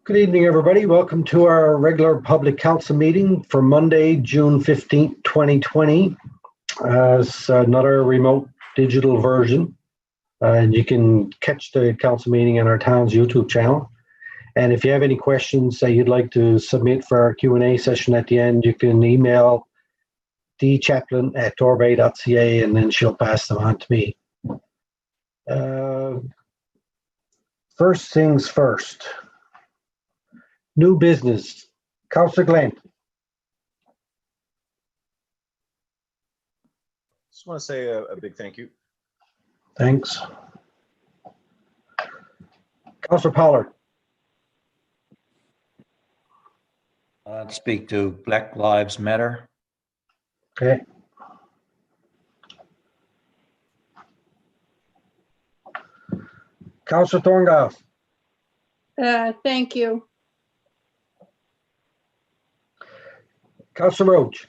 Good evening, everybody. Welcome to our regular public council meeting for Monday, June 15th, 2020. It's another remote digital version. And you can catch the council meeting on our town's YouTube channel. And if you have any questions that you'd like to submit for our Q&A session at the end, you can email dchaplin@torbay.ca and then she'll pass them on to me. First things first. New business. Councillor Glenn. Just want to say a big thank you. Thanks. Councillor Pollard. I'd speak to Black Lives Matter. Okay. Councillor Thorngoff. Thank you. Councillor Roach.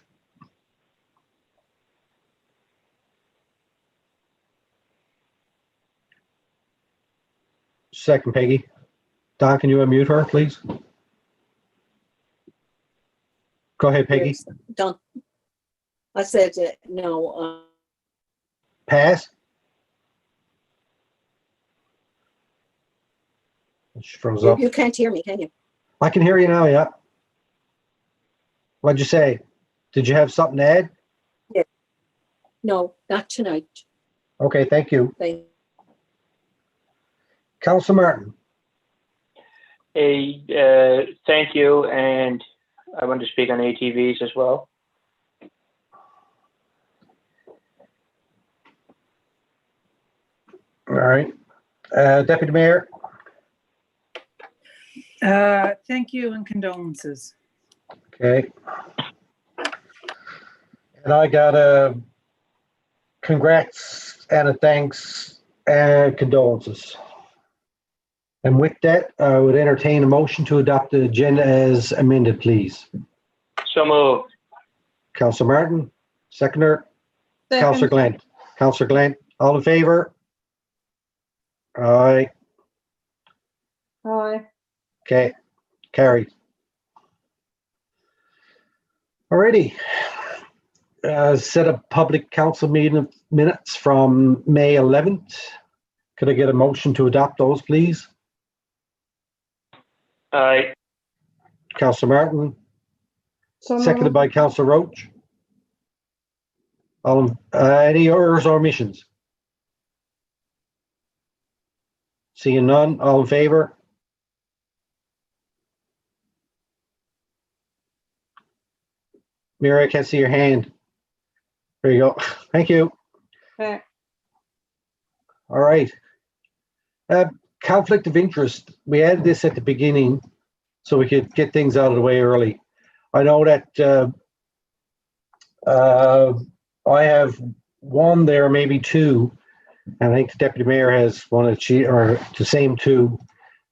Second, Peggy. Don, can you unmute her, please? Go ahead, Peggy. Don't. I said no. Pass. She froze up. You can't hear me, can you? I can hear you now, yeah. What'd you say? Did you have something to add? No, not tonight. Okay, thank you. Councillor Martin. Thank you, and I want to speak on ATVs as well. All right. Deputy Mayor. Thank you and condolences. Okay. And I got a congrats and a thanks and condolences. And with that, I would entertain a motion to adopt the agenda as amended, please. So moved. Councillor Martin, seconder. Second. Councillor Glenn. Councillor Glenn, all in favor? Aye. Aye. Okay, carried. Alrighty. Set a public council meeting minutes from May 11th. Could I get a motion to adopt those, please? Aye. Councillor Martin, So seconded moved. by Councillor Roach. Any errors or omissions? Seeing none, all in favor? Mary, I can't see your hand. There you go. Thank you. Okay. All right. Conflict of interest. We added this at the beginning so we could get things out of the way early. I know that I have one there, maybe two. And I think the deputy mayor has one or the same two.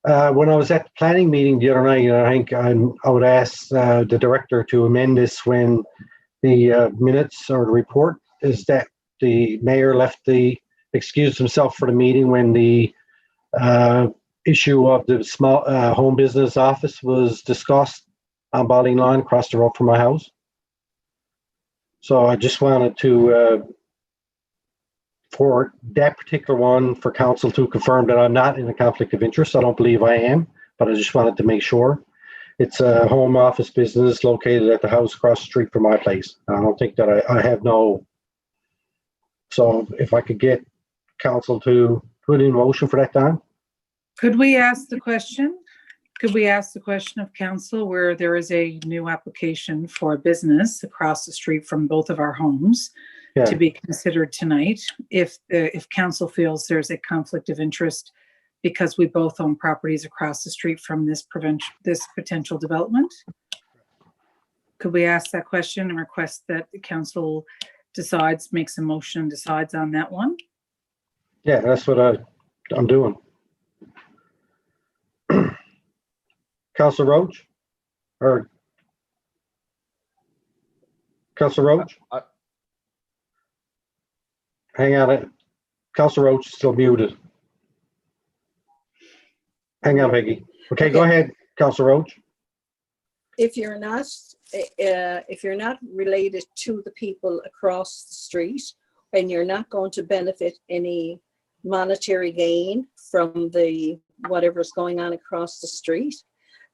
When I was at the planning meeting the other night, I think I would ask the director to amend this when the minutes or the report is that the mayor excused himself for the meeting when the issue of the small home business office was discussed on Ballyline across the road from my house. So I just wanted to, for that particular one, for council to confirm that I'm not in a conflict of interest. I don't believe I am, but I just wanted to make sure. It's a home office business located at the house across the street from my place. I don't think that I have no. So if I could get council to put in motion for that, Don? Could we ask the question? Could we ask the question of council where there is a new application for a business across the street from both of our homes to be considered tonight? If council feels there's a conflict of interest because we both own properties across the street from this potential development, could we ask that question and request that the council makes a motion and decides on that one? Yeah, that's what I'm doing. Councillor Roach? Or Councillor Roach? Hang on. Councillor Roach is still muted. Hang on, Peggy. Okay, go ahead. Councillor Roach? If you're not related to the people across the street and you're not going to benefit any monetary gain from the whatever's going on across the street,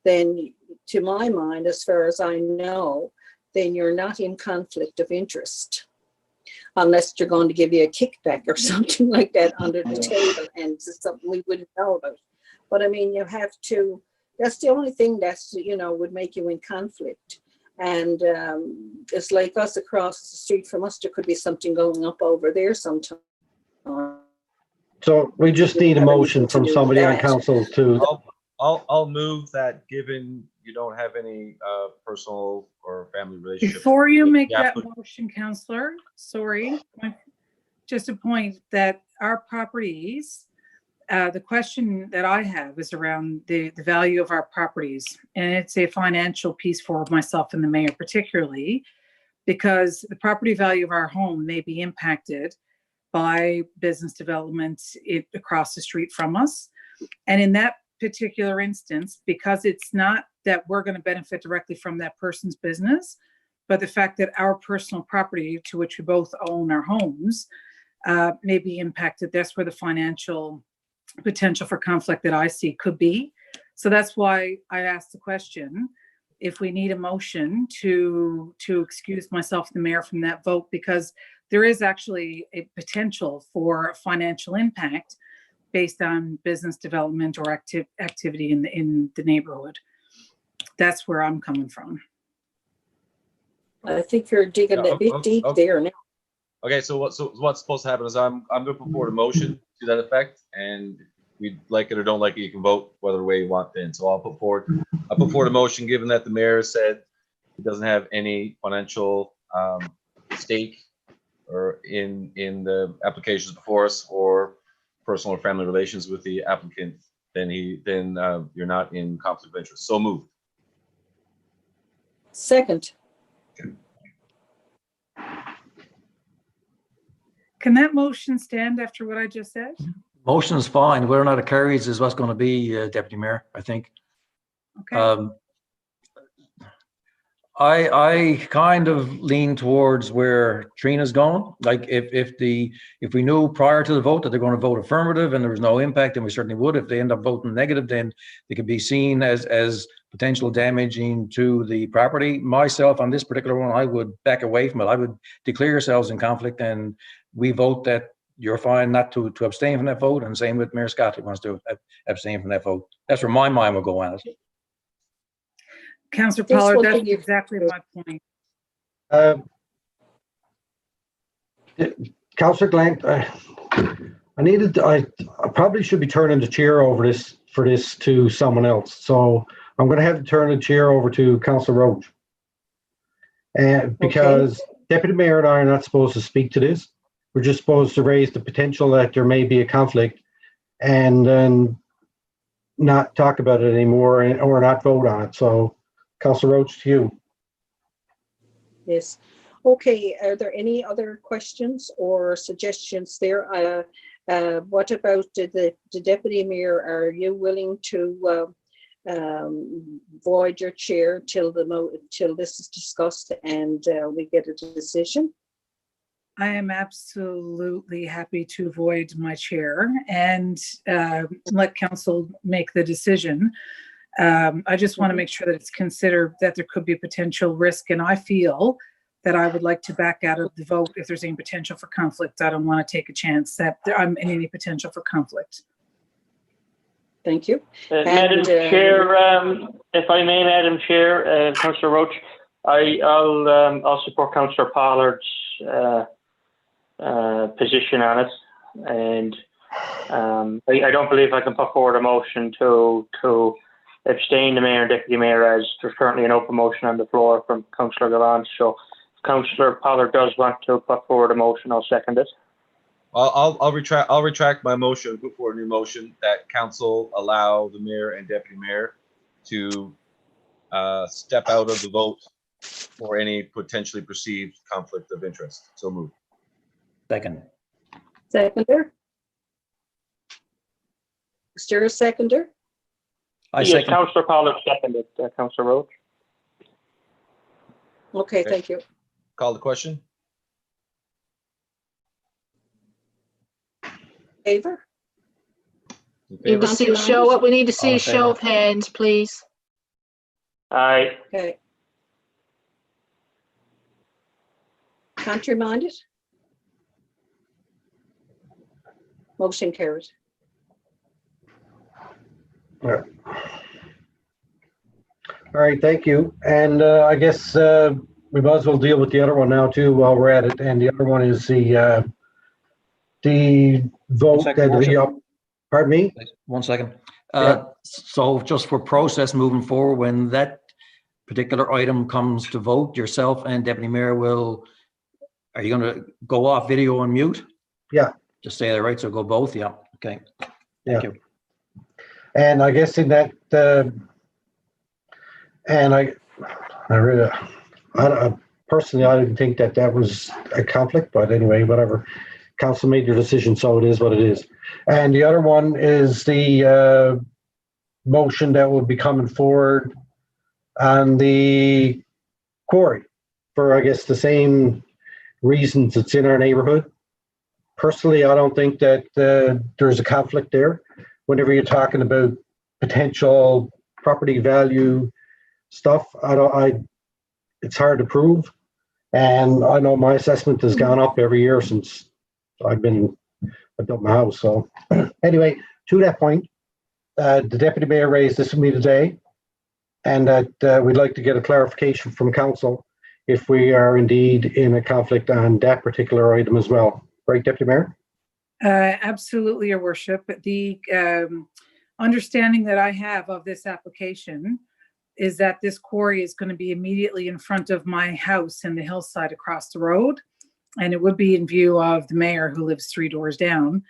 then to my mind, as far as I know, then you're not in conflict of interest. Unless you're going to give you a kickback or something like that under the table, and it's something we wouldn't know about. But I mean, you have to, that's the only thing that's, would make you in conflict. And it's like us across the street from us, there could be something going up over there sometime. So we just need a motion from somebody on that. council to, I'll move that, given you don't have any personal or family relationship. Before you with make the that applicant. motion, Counselor, sorry, just a point that our properties, the question that I have is around the value of our properties. And it's a financial piece for myself and the mayor particularly, because the property value of our home may be impacted by business development across the street from us. And in that particular instance, because it's not that we're going to benefit directly from that person's business, but the fact that our personal property to which we both own our homes may be impacted, that's where the financial potential for conflict that I see could be. So that's why I asked the question, if we need a motion to excuse myself, the mayor, from that vote, because there is actually a potential for financial impact based on business development or activity in the neighborhood. That's where I'm coming from. I think you're digging a bit deep there now. Okay, so what's supposed to happen is I'm going to put forward a motion to that effect, and we like it or don't like it, you can vote whether way you want then. So I'll put forward a motion, given that the mayor said he doesn't have any financial stake or in the applications before us, or personal or family relations with the applicant, then you're not in conflict of interest. So moved. Second, Can that motion stand after what I just said? Motion is fine. Whether or not it carries is what's going to be, Deputy Mayor, I think. Okay. I kind of lean towards where Trina's going. Like if we knew prior to the vote that they're going to vote affirmative and there was no impact, then we certainly would. If they end up voting negative, then they could be seen as potential damaging to the property. Myself, on this particular one, I would back away from it. I would declare yourselves in conflict, and we vote that you're fine not to abstain from that vote, and same with Mayor Scott, who wants to abstain from that vote. That's where my mind will go on it. Councillor Just Pollard, one that's thing you- exactly my point. Councillor Glenn, I probably should be turning the chair over for this to someone else. So I'm going to have to turn the chair over to Councillor Roach. Because Deputy Mayor and I are not supposed to speak to this. We're just supposed to raise the potential that there may be a conflict and then not talk about it anymore or not vote on it. So, Councillor Roach, to you. yes. Okay, are there any other questions or suggestions there? What about the deputy mayor? Are you willing to void your chair till this is discussed and we get a decision? I am absolutely happy to void my chair and let council make the decision. I just want to make sure that it's considered that there could be potential risk, and I feel that I would like to back out of the vote if there's any potential for conflict. I don't want to take a chance that I'm in any potential for conflict. Thank you. Madam Chair, if I may, Madam Chair, Councillor Roach, I'll support Councillor Pollard's position on it, and I don't believe I can put forward a motion to abstain the mayor and deputy mayor, as there's currently an open motion on the floor from Councillor Gallant. So if Councillor Pollard does want to put forward a motion, I'll second it. I'll retract my motion, put forward a new motion that council allow the mayor and deputy mayor to step out of the vote for any potentially perceived conflict of interest. So moved. Second. Seconder? Is there a seconder? I Yes, second. Councillor Pollard seconded, Councillor Roach. Okay, thank you. Call the question? Favor? In Need to favor? see a show, what we need to see All in is show of hands, please. Aye. Okay. Contrary minded? Motion carries. All right, thank you. And I guess we might as well deal with the other one now too while we're at it. And the other one is the vote Second, that Worship. pardon me? 1 second. Yeah. So just for process moving forward, when that particular item comes to vote, yourself and Deputy Mayor are you going to go off video and mute? Yeah. Just say that, right? So go both? Yeah. Okay. Thank you. And I guess in that, and I really, personally, I didn't think that was a conflict, but anyway, whatever. Council made your decision, so it is what it is. And the other one is the motion that will be coming forward on the quarry for, I guess, the same reasons it's in our neighborhood. Personally, I don't think that there's a conflict there. Whenever you're talking about potential property value stuff, it's hard to prove. And I know my assessment has gone up every year since I've built my house. So anyway, to that point, the Deputy Mayor raised this with me today, and that we'd like to get a clarification from Council if we are indeed in a conflict on that particular item as well. Right, Deputy Mayor? Absolutely, Your Worship. The understanding that I have of this application is that this quarry is going to be immediately in front of my house in the hillside across the road. And it would be in view of the mayor who lives 3 doors down,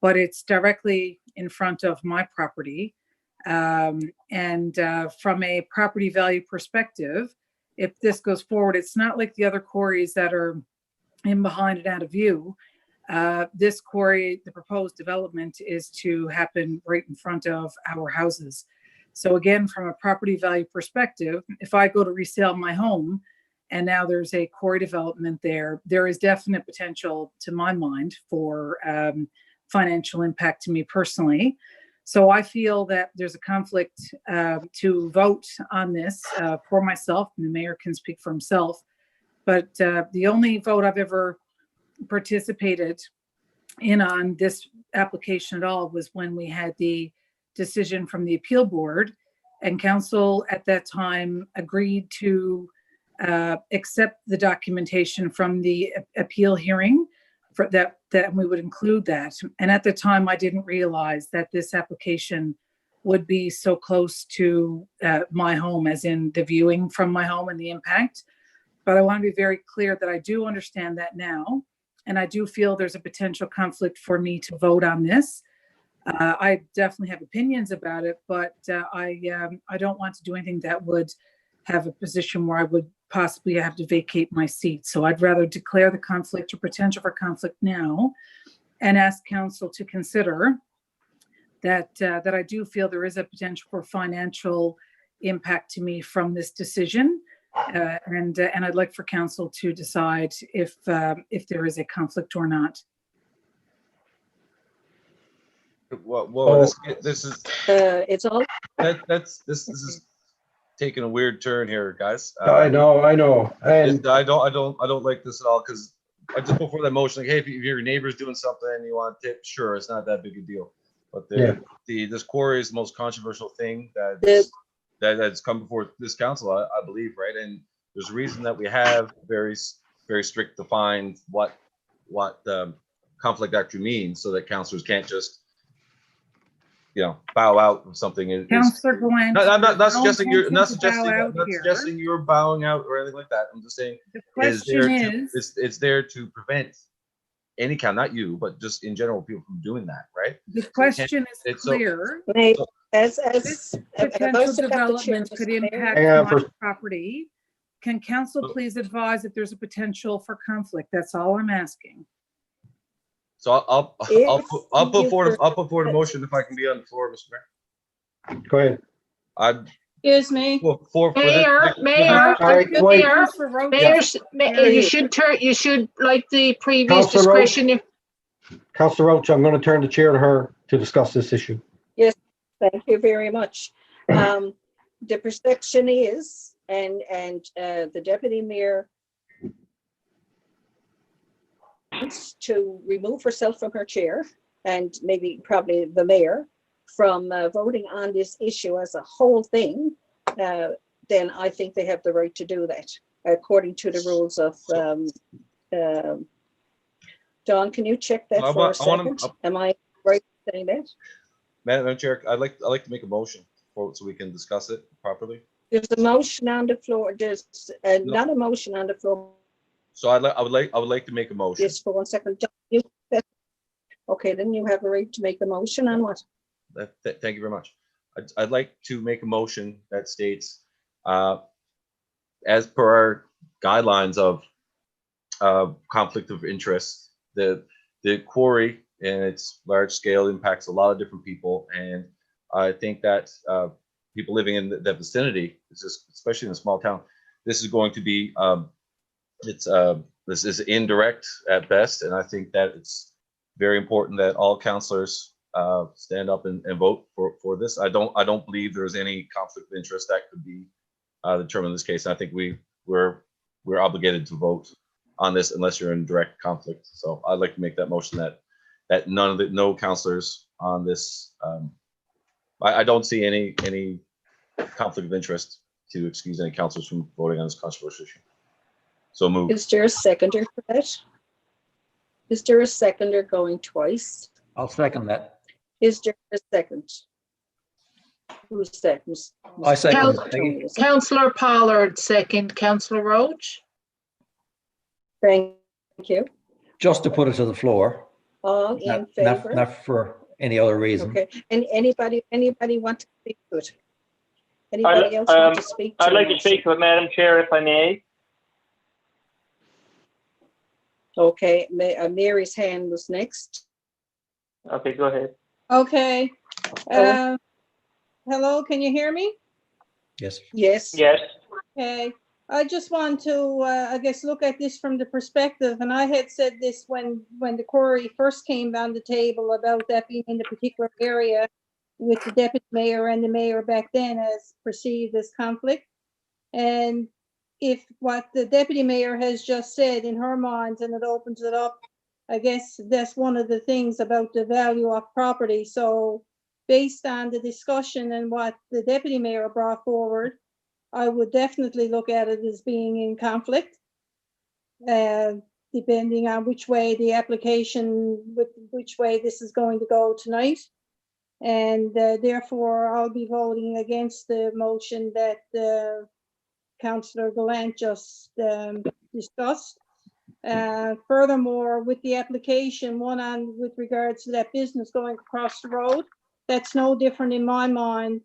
but it's directly in front of my property. And from a property value perspective, if this goes forward, it's not like the other quarries that are in behind and out of view. This quarry, the proposed development is to happen right in front of our houses. So again, from a property value perspective, if I go to resell my home and now there's a quarry development there, there is definite potential to my mind for financial impact to me personally. So I feel that there's a conflict to vote on this for myself, and the mayor can speak for himself. But the only vote I've ever participated in on this application at all was when we had the decision from the appeal board, and council at that time agreed to accept the documentation from the appeal hearing for that we would include that. And at the time, I didn't realize that this application would be so close to my home, as in the viewing from my home and the impact. But I want to be very clear that I do understand that now, and I do feel there's a potential conflict for me to vote on this. I definitely have opinions about it, but I don't want to do anything that would have a position where I would possibly have to vacate my seat. So I'd rather declare the conflict or potential for conflict now and ask council to consider that I do feel there is a potential for financial impact to me from this decision. And I'd like for council to decide if there is a conflict or not. Well, this is It's all, this is taking a weird turn here, guys. I know. And I don't like this at all, because just before that motion, like, hey, if your neighbor's doing something and you want a tip, sure, it's not that big a deal. But this quarry is the most controversial thing that's come before this council, I believe, right? And there's a reason that we have very strict defined what conflict actually means, so that councilors can't just bow out of something. Councillor Gwen. I'm not suggesting you're not suggesting suggesting you're bowing out or anything like that. I'm just saying the question it's there to prevent any kind, not you, but just in general, people from doing that, right? the question is it's so- clear. as This potential most of the development chairs could there. impact Hang on my for- property. Can council please advise if there's a potential for conflict? That's all I'm asking. So I'll If put you forward a motion if I can be on the floor, Mr. Mayor. go ahead. I'm Excuse me. for this. Mayor, All right, wait. Councillor Roach. you should, like the previous Councillor Roach. discretion, if Councillor Roach, I'm going to turn the chair to her to discuss this issue. Thank you very much. The perception is, and the deputy mayor wants to remove herself from her chair, and maybe probably the mayor, from voting on this issue as a whole thing, then I think they have the right to do that, according to the rules of, Don, can you check that for a second? Am I right in saying that? Madam Chair, I'd like to make a motion so we can discuss it properly. There's a motion on the floor. There's not a motion on the floor. So I would like to make a motion. Just for 1 second. Okay, then you have a right to make the motion on what? Thank you very much. I'd like to make a motion that states, as per our guidelines of conflict of interest, the quarry and its large scale impacts a lot of different people, and I think that people living in that vicinity, especially in a small town, this is going to be this is indirect at best, and I think that it's very important that all councillors stand up and vote for this. I don't believe there's any conflict of interest that could be determined in this case. And I think we're obligated to vote on this unless you're in direct conflict. So I'd like to make that motion that no councillors on this. I don't see any conflict of interest to excuse any councillors from voting on this controversial issue. So move. Is there a seconder for that? Is there a seconder going twice? I'll second that. Is there a second? Who seconds? I second it, Peggy. Councillor Pollard second, Councillor Roach. Thank you. Just to put it to the floor, All in favor? not for any other reason. Okay, and anybody want to speak to it? Anybody else want to speak to it? I'd like to speak to it, Madam Chair, if I may. Okay, Mary's hand was next. Okay, go ahead. Okay. Hello, can you hear me? Yes. Yes. Yes. Okay. I just want to, I guess, look at this from the perspective, and I had said this when the quarry first came down the table about that being in the particular area with the deputy mayor and the mayor back then as perceived as conflict. And if what the deputy mayor has just said in her mind, and it opens it up, I guess that's one of the things about the value of property. So based on the discussion and what the deputy mayor brought forward, I would definitely look at it as being in conflict, depending on which way the application, which way this is going to go tonight. And therefore, I'll be voting against the motion that Councillor Gallant just discussed. Furthermore, with the application, with regards to that business going across the road, that's no different in my mind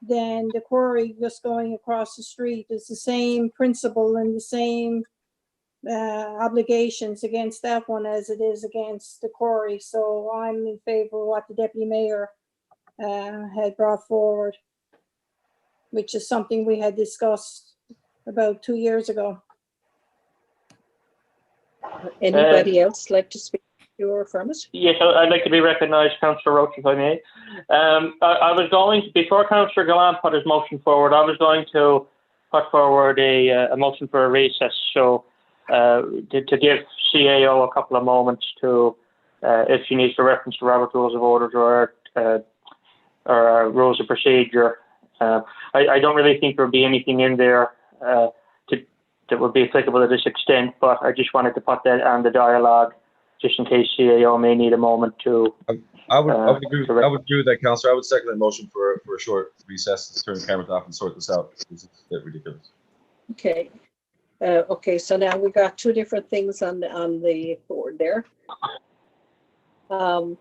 than the quarry just going across the street. It's the same principle and the same obligations against that one as it is against the quarry. So I'm in favor of what the deputy mayor had brought forward, which is something we had discussed about 2 years ago. Anybody else like to speak to or affirm it? Yes, I'd like to be recognised, Councillor Roach, if I may. I was going to, before Councillor Gallant put his motion forward, I was going to put forward a motion for a recess. So to give CAO a couple of moments to, if she needs to reference the Robert Rules of Orders or Rules of Procedure. I don't really think there would be anything in there that would be applicable to this extent, but I just wanted to put that on the dialogue, just in case CAO may need a moment to. I would agree with that, Councillor. I would second that motion for a short recess to turn the cameras off and sort this out. It's a bit ridiculous. Okay. Okay, so now we got two different things on the board there. I'll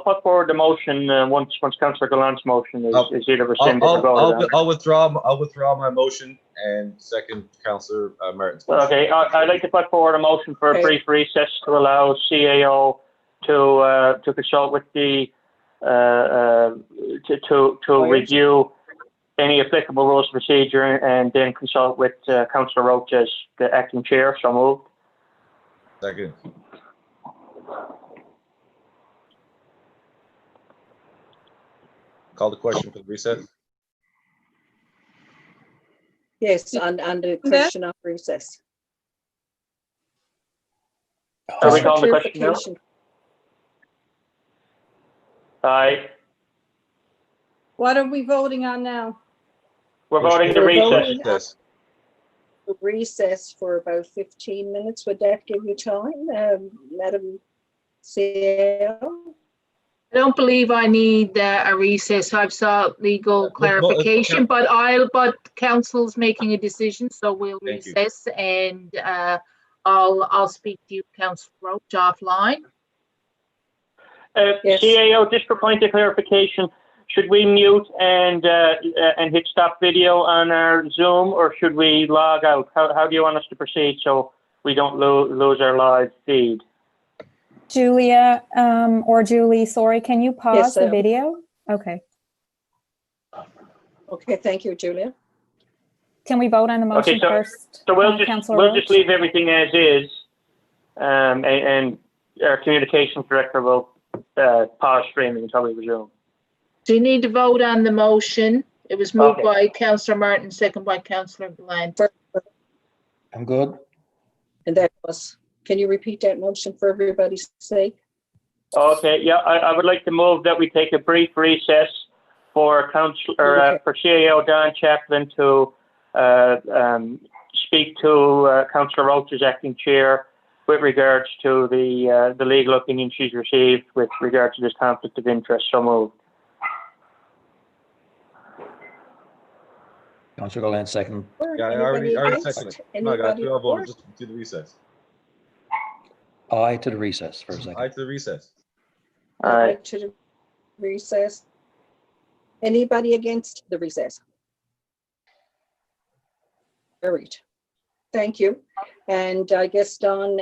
put forward the motion once Councillor Gallant's motion is either rescinded or voted on. I'll withdraw my motion and second Councillor Martin's motion. Okay, I'd like to put forward a motion for a brief recess to allow CAO to consult with the review any applicable rules of procedure and then consult with Councillor Roach as the acting chair. So moved. Second. Call the question for the recess. Yes, on the question of recess. Are we Just for calling the question now? clarification, Aye. What are we voting on now? We're voting to We're recess. voting. Recess. recess for about 15 minutes. Would that give you time, Madam CEO? I don't believe I need a recess. I've sought legal clarification, but council's making a decision, so we'll Thank you. recess and I'll speak to you, Councillor Roach, offline. Yes. CAO, just for point of clarification, should we mute and hit stop video on our Zoom, or should we log out? How do you want us to proceed so we don't lose our live feed? Julia, or Julie, sorry, can you pause Yes, the video? Okay. Okay, thank you, Julia. Can we vote on the motion Okay, so- first? So we'll Councillor just Roach? leave everything as is, and our communications director will pause streaming until we resume. So you need to vote on the motion. It was moved Okay. by Councillor Martin, second by Councillor Glant. I'm good. And that was, can you repeat that motion for everybody's sake? Okay, yeah, I would like to move that we take a brief recess for for CAO Don Chaplin to speak to Councillor Roach's acting chair with regards to the legal opinion she's received with regard to this conflict of interest. So moved. Councillor Gillane, second. Yeah, I Anybody already against? seconded it. No, guys, Anybody we all for? voted just to the recess. Aye to the recess for a second. Aye to the recess. Aye. To the recess. Anybody against the recess? All right. Thank you. And I guess Don